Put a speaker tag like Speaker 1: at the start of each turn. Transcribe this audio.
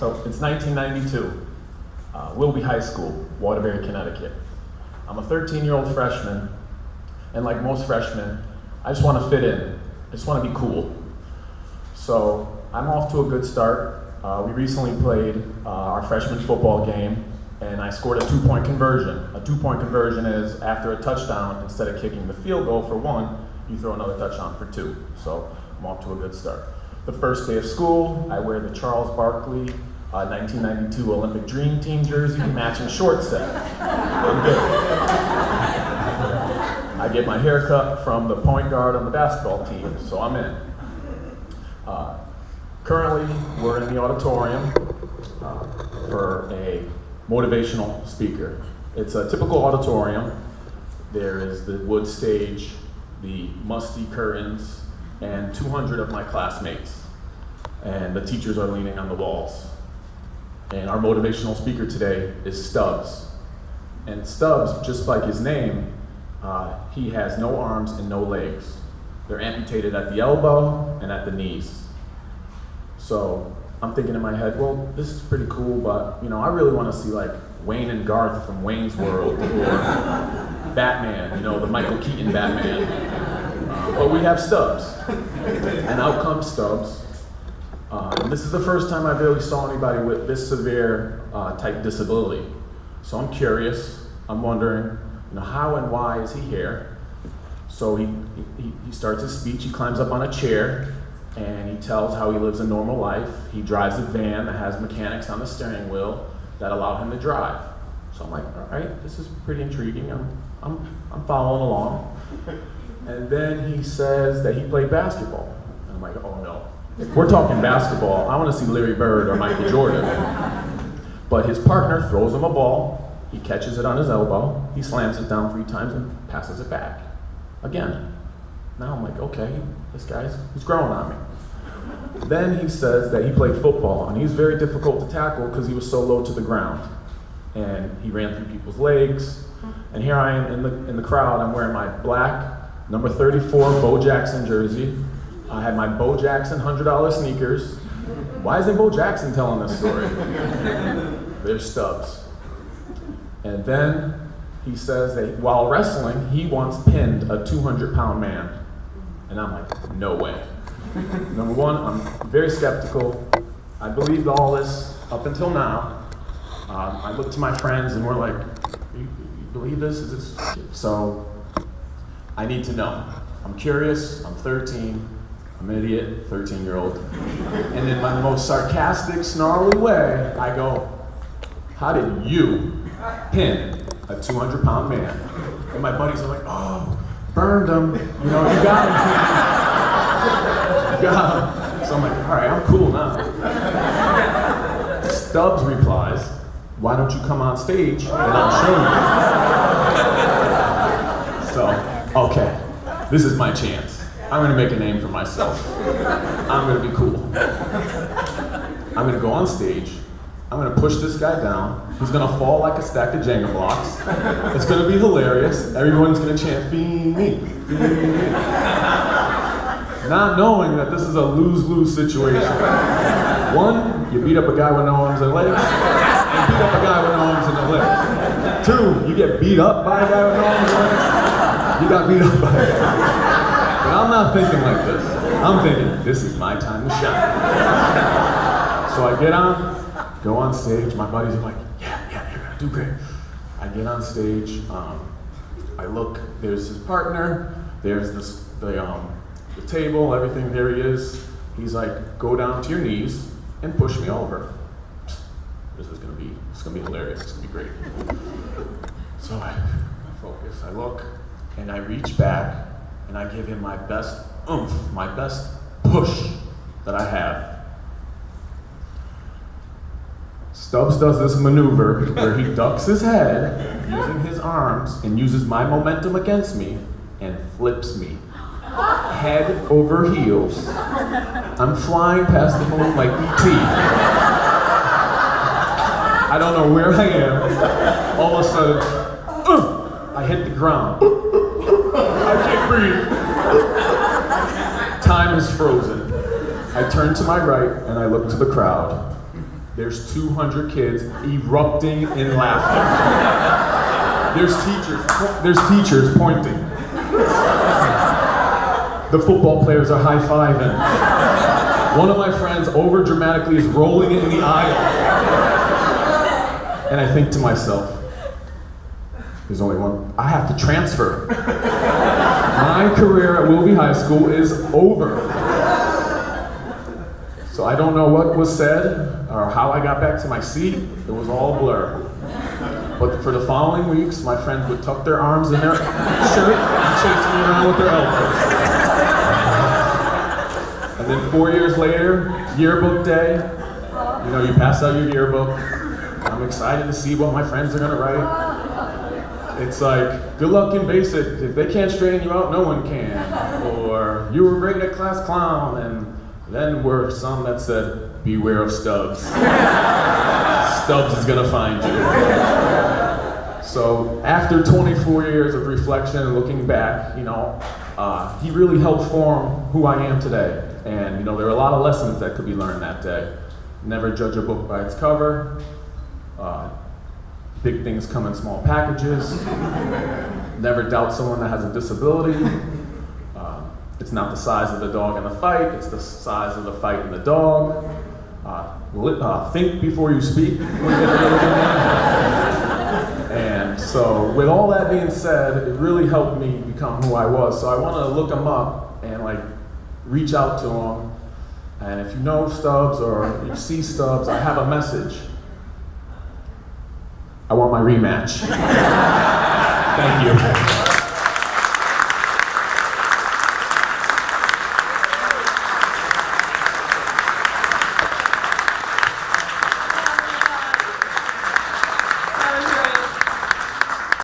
Speaker 1: So it's 1992, Willoughby High School, Waterbury, Connecticut. I'm a 13-year-old freshman, and like most freshmen, I just want to fit in. I just want to be cool. So I'm off to a good start. We recently played our freshman football game, and I scored a two-point conversion. A two-point conversion is after a touchdown, instead of kicking the field goal for one, you throw another touchdown for two. So I'm off to a good start. The first day of school, I wear the Charles Barkley 1992 Olympic Dream Team jersey, matching short set. I'm good. I get my hair cut from the point guard on the basketball team, so I'm in. Currently, we're in the auditorium for a motivational speaker. It's a typical auditorium. There is the wood stage, the musty curtains, and 200 of my classmates. And the teachers are leaning on the walls. And our motivational speaker today is Stubbs. And Stubbs, just like his name, he has no arms and no legs. They're amputated at the elbow and at the knees. So I'm thinking in my head, well, this is pretty cool, but I really want to see like Wayne and Garth from Wayne's World, or Batman, the Michael Keaton Batman. But we have Stubbs, and out comes Stubbs. And this is the first time I really saw anybody with this severe type disability. So I'm curious. I'm wondering, how and why is he here? So he starts his speech. He climbs up on a chair, and he tells how he lives a normal life. He drives a van that has mechanics on the steering wheel that allow him to drive. So I'm like, all right, this is pretty intriguing. I'm following along. And then he says that he played basketball. And I'm like, oh no. If we're talking basketball, I want to see Larry Bird or Michael Jordan. But his partner throws him a ball. He catches it on his elbow. He slams it down 3 times and passes it back. Again. Now I'm like, okay, he's growing on me. Then he says that he played football, and he's very difficult to tackle because he was so low to the ground. And he ran through people's legs. And here I am in the crowd. I'm wearing my black number 34 Bo Jackson jersey. I had my Bo Jackson $100 sneakers. Why isn't Bo Jackson telling this story? There's Stubbs. And then he says that while wrestling, he once pinned a 200-pound man. And I'm like, no way. Number one, I'm very skeptical. I believed all this up until now. I look to my friends and we're like, you believe this? Is this? So I need to know. I'm curious, I'm 13, I'm an idiot, 13-year-old. And in my most sarcastic, snarly way, I go, how did you pin a 200-pound man? And my buddies are like, oh, burned him, you got him. You got him. So I'm like, all right, I'm cool now. Stubbs replies, why don't you come on stage and I'll show you. So, okay, this is my chance. I'm gonna make a name for myself. I'm gonna be cool. I'm gonna go on stage. I'm gonna push this guy down. He's gonna fall like a stack of Jenga blocks. It's gonna be hilarious. Everyone's gonna chant, Feeney, Feeney. Not knowing that this is a lose-lose situation. One, you beat up a guy with no arms and legs, and beat up a guy with no arms and no legs. Two, you get beat up by a guy with no arms and legs. You got beat up by a guy. But I'm not thinking like this. I'm thinking, this is my time to shine. So I get on, go on stage. My buddies are like, yeah, you're gonna do great. I get on stage. I look. There's his partner. There's the table. Everything. There he is. He's like, go down to your knees and push me over. This is gonna be hilarious. It's gonna be great. So I focus. I look, and I reach back, and I give him my best oomph, my best push that I have. Stubbs does this maneuver where he ducks his head using his arms and uses my momentum against me and flips me head over heels. I'm flying past the moon like E.T. I don't know where I am. All of a sudden, I hit the ground. I can't breathe. Time is frozen. I turn to my right and I look to the crowd. there's 200 kids erupting in laughter. There's teachers pointing. The football players are high-fiving. One of my friends over dramatically is rolling in the aisle. And I think to myself, there's only one, I have to transfer. My career at Willoughby High School is over. So I don't know what was said or how I got back to my seat. It was all a blur. But for the following weeks, my friends would tuck their arms in their shirt and chase me around with their elbows. And then 4 years later, yearbook day, you pass out your yearbook. I'm excited to see what my friends are gonna write. It's like, good luck in basic. If they can't straighten you out, no one can. Or, you were great at class clown. And then were some that said, beware of Stubbs. Stubbs is gonna find you. So after 24 years of reflection and looking back, he really helped form who I am today. And there are a lot of lessons that could be learned that day. Never judge a book by its cover. Big things come in small packages. Never doubt someone that has a disability. It's not the size of the dog in the fight, it's the size of the fight in the dog. Think before you speak. And so with all that being said, it really helped me become who I was. So I want to look him up and reach out to him. And if you know Stubbs or you see Stubbs, I have a message. I want my rematch. Thank you.